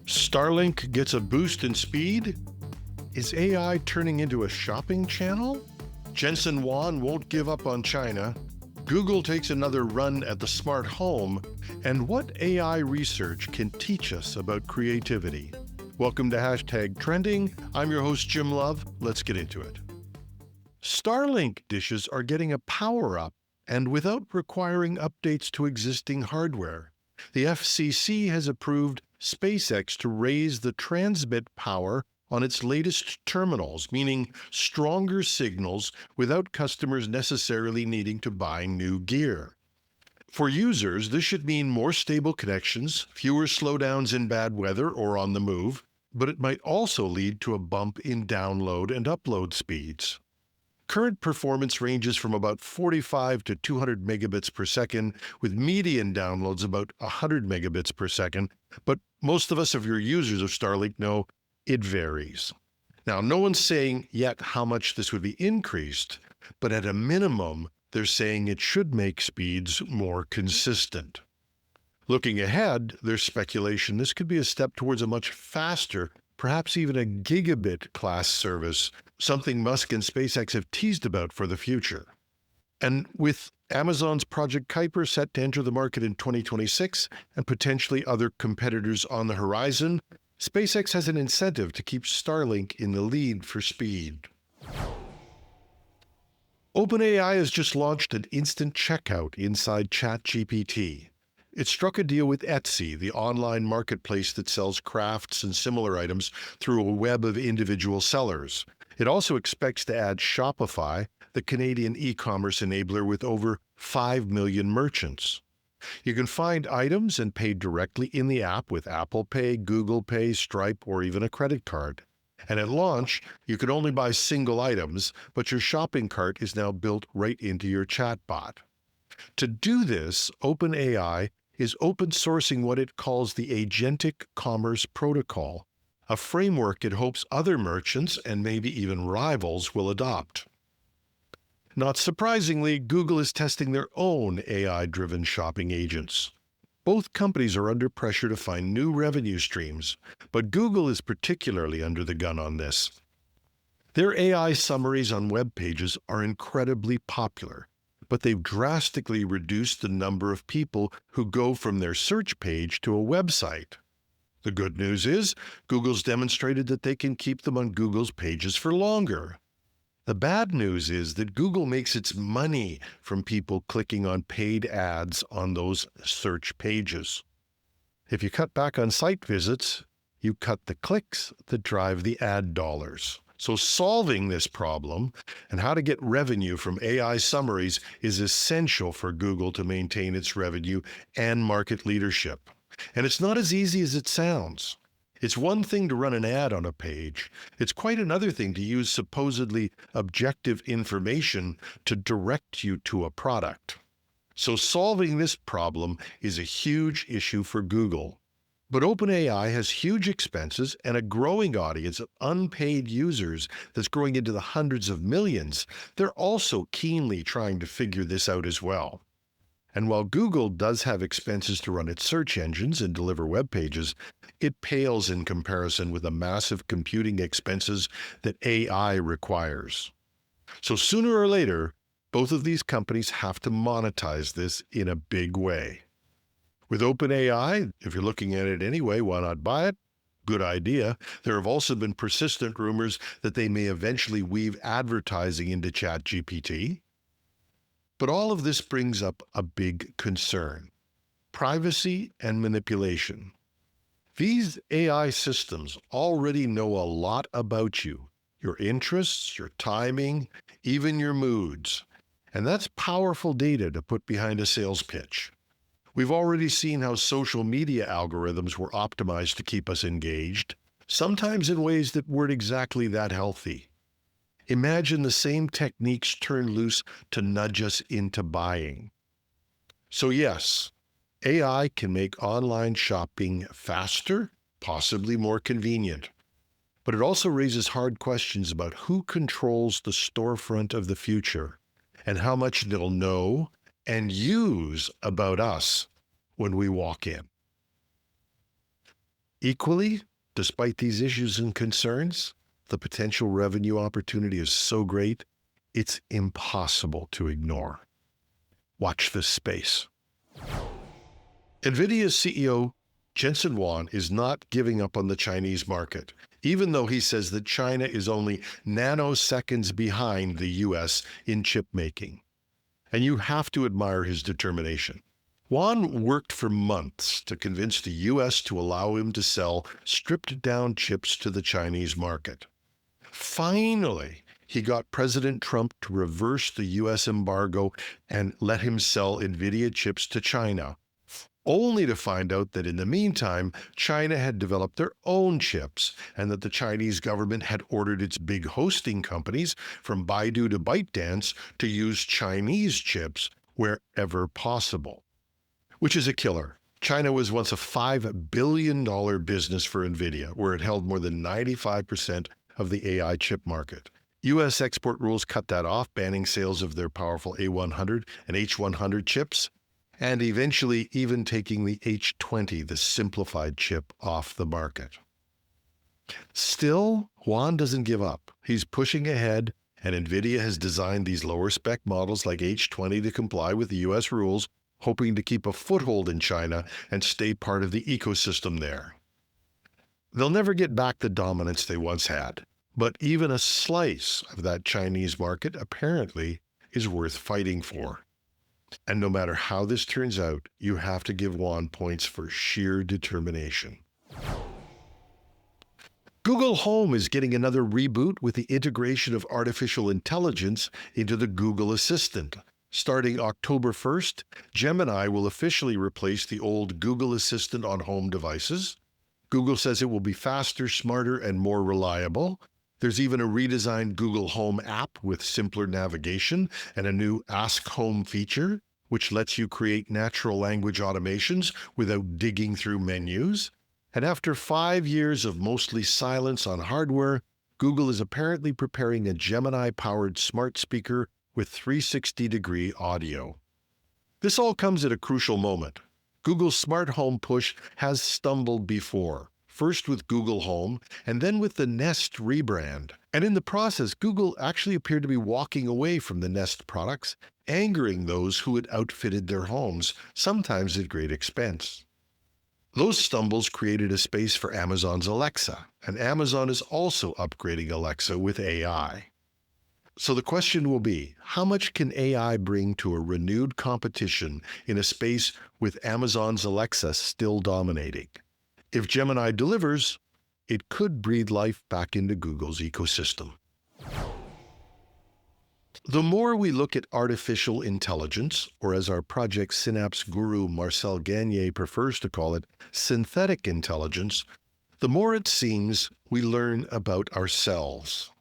Starlink gets a boost in speed? Is AI turning into a shopping channel? Jensen Huang won't give up on China. Google takes another run at the smart home. And what AI research can teach us about creativity? Welcome to #Trending. I'm your host, Jim Love. Let's get into it. Starlink dishes are getting a power-up and without requiring updates to existing hardware. The FCC has approved SpaceX to raise the transmit power on its latest terminals, meaning stronger signals without customers necessarily needing to buy new gear. For users, this should mean more stable connections, fewer slowdowns in bad weather or on the move, but it might also lead to a bump in download and upload speeds. Current performance ranges from about 45 to 200 megabits per second, with median downloads about 100 megabits per second, but most of us, if you're users of Starlink, know it varies. Now, no one's saying yet how much this would be increased, but at a minimum, they're saying it should make speeds more consistent. Looking ahead, there's speculation this could be a step towards a much faster, perhaps even a gigabit class service, something Musk and SpaceX have teased about for the future. And with Amazon's Project Kuiper set to enter the market in 2026 and potentially other competitors on the horizon, SpaceX has an incentive to keep Starlink in the lead for speed. OpenAI has just launched an instant checkout inside ChatGPT. It struck a deal with Etsy, the online marketplace that sells crafts and similar items through a web of individual sellers. It also expects to add Shopify, the Canadian e-commerce enabler with over 5 million merchants. You can find items and pay directly in the app with Apple Pay, Google Pay, Stripe, or even a credit card. And at launch, you can only buy single items, but your shopping cart is now built right into your chatbot. To do this, OpenAI is open sourcing what it calls the Agentic Commerce Protocol, a framework it hopes other merchants and maybe even rivals will adopt. Not surprisingly, Google is testing their own AI-driven shopping agents. Both companies are under pressure to find new revenue streams, but Google is particularly under the gun on this. Their AI summaries on web pages are incredibly popular, but they've drastically reduced the number of people who go from their search page to a website. The good news is, Google's demonstrated that they can keep them on Google's pages for longer. The bad news is that Google makes its money from people clicking on paid ads on those search pages. If you cut back on site visits, you cut the clicks that drive the ad dollars. So solving this problem and how to get revenue from AI summaries is essential for Google to maintain its revenue and market leadership. And it's not as easy as it sounds. It's one thing to run an ad on a page. It's quite another thing to use supposedly objective information to direct you to a product. So solving this problem is a huge issue for Google. But OpenAI has huge expenses and a growing audience of unpaid users that's growing into the hundreds of millions. They're also keenly trying to figure this out as well. And while Google does have expenses to run its search engines and deliver web pages, it pales in comparison with the massive computing expenses that AI requires. So sooner or later, both of these companies have to monetize this in a big way. With OpenAI, if you're looking at it anyway, why not buy it? Good idea. There have also been persistent rumors that they may eventually weave advertising into ChatGPT. But all of this brings up a big concern: privacy and manipulation. These AI systems already know a lot about you, your interests, your timing, even your moods. And that's powerful data to put behind a sales pitch. We've already seen how social media algorithms were optimized to keep us engaged, sometimes in ways that weren't exactly that healthy. Imagine the same techniques turned loose to nudge us into buying. So yes, AI can make online shopping faster, possibly more convenient. But it also raises hard questions about who controls the storefront of the future and how much they'll know and use about us when we walk in. Equally, despite these issues and concerns, the potential revenue opportunity is so great, it's impossible to ignore. Watch this space. Nvidia's CEO Jensen Huang is not giving up on the Chinese market, even though he says that China is only nanoseconds behind the US in chip making. And you have to admire his determination. Huang worked for months to convince the US to allow him to sell stripped-down chips to the Chinese market. Finally, he got President Trump to reverse the US embargo and let him sell Nvidia chips to China, only to find out that in the meantime, China had developed their own chips and that the Chinese government had ordered its big hosting companies, from Baidu to ByteDance, to use Chinese chips wherever possible. Which is a killer. China was once a $5 billion business for Nvidia, where it held more than 95% of the AI chip market. U.S. export rules cut that off, banning sales of their powerful A100 and H100 chips, and eventually even taking the H20, the simplified chip, off the market. Still, Huang doesn't give up. He's pushing ahead, and Nvidia has designed these lower-spec models like H20 to comply with the U.S. rules, hoping to keep a foothold in China and stay part of the ecosystem there. They'll never get back the dominance they once had, but even a slice of that Chinese market apparently is worth fighting for. And no matter how this turns out, you have to give Huang points for sheer determination. Google Home is getting another reboot with the integration of artificial intelligence into the Google Assistant. Starting October 1st, Gemini will officially replace the old Google Assistant on home devices. Google says it will be faster, smarter, and more reliable. There's even a redesigned Google Home app with simpler navigation and a new Ask Home feature, which lets you create natural language automations without digging through menus. And after 5 years of mostly silence on hardware, Google is apparently preparing a Gemini-powered smart speaker with 360-degree audio. This all comes at a crucial moment. Google's smart home push has stumbled before, first with Google Home and then with the Nest rebrand. And in the process, Google actually appeared to be walking away from the Nest products, angering those who had outfitted their homes, sometimes at great expense. Those stumbles created a space for Amazon's Alexa, and Amazon is also upgrading Alexa with AI. So the question will be, how much can AI bring to a renewed competition in a space with Amazon's Alexa still dominating? If Gemini delivers, it could breathe life back into Google's ecosystem. The more we look at artificial intelligence, or as our Project Synapse guru Marcel Gagné prefers to call it, synthetic intelligence, the more it seems we learn about ourselves.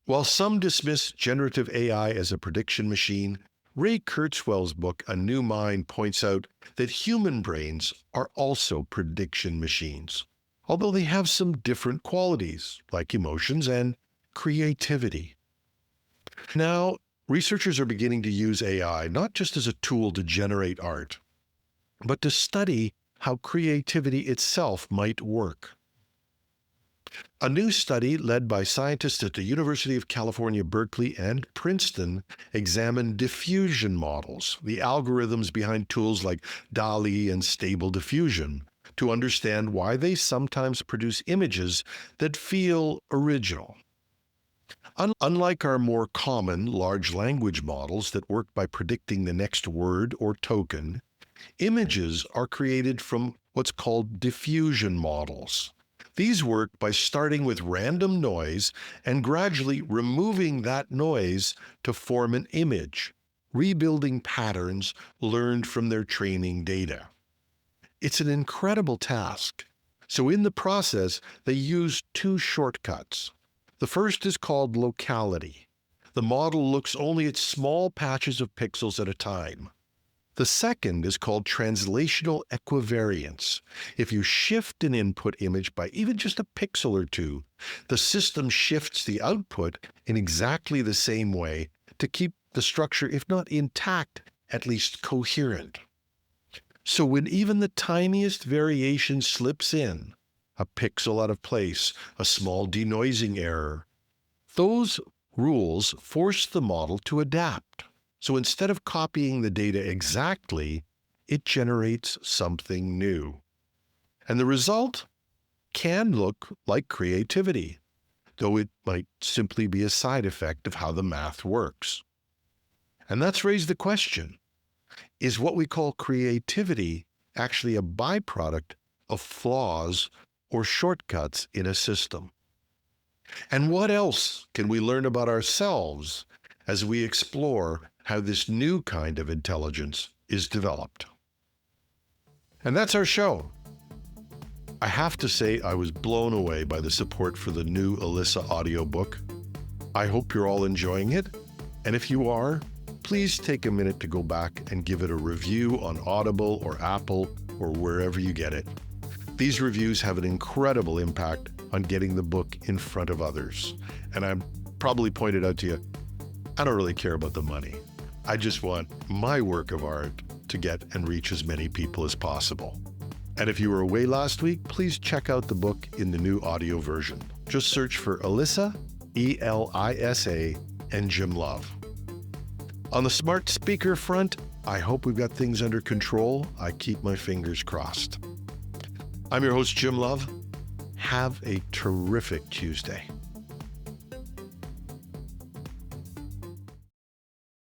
While some dismiss generative AI as a prediction machine, Ray Kurzweil's book, A New Mind, points out that human brains are also prediction machines, although they have some different qualities, like emotions and creativity. Now, researchers are beginning to use AI not just as a tool to generate art, but to study how creativity itself might work. A new study led by scientists at the University of California, Berkeley, and Princeton examined diffusion models, the algorithms behind tools like DALL-E and Stable Diffusion, to understand why they sometimes produce images that feel original. Unlike our more common large language models that work by predicting the next word or token, images are created from what's called diffusion models. These work by starting with random noise and gradually removing that noise to form an image, rebuilding patterns learned from their training data. It's an incredible task. So in the process, they use two shortcuts. The first is called locality. The model looks only at small patches of pixels at a time. The second is called translational equivariance. If you shift an input image by even just a pixel or two, the system shifts the output in exactly the same way to keep the structure, if not intact, at least coherent. So when even the tiniest variation slips in, a pixel out of place, a small denoising error. Those rules force the model to adapt. So instead of copying the data exactly, it generates something new. And the result can look like creativity, though it might simply be a side effect of how the math works. And that's raised the question, is what we call creativity actually a byproduct of flaws or shortcuts in a system? And what else can we learn about ourselves as we explore how this new kind of intelligence is developed? And that's our show. I have to say I was blown away by the support for the new Alyssa audiobook. I hope you're all enjoying it. And if you are, please take a minute to go back and give it a review on Audible or Apple or wherever you get it. These reviews have an incredible impact on getting the book in front of others. And I probably pointed out to you, I don't really care about the money. I just want my work of art to get and reach as many people as possible. And if you were away last week, please check out the book in the new audio version. Just search for Alyssa, E-L-I-S-A, and Jim Love. On the smart speaker front, I hope we've got things under control. I keep my fingers crossed. I'm your host, Jim Love. Have a terrific Tuesday.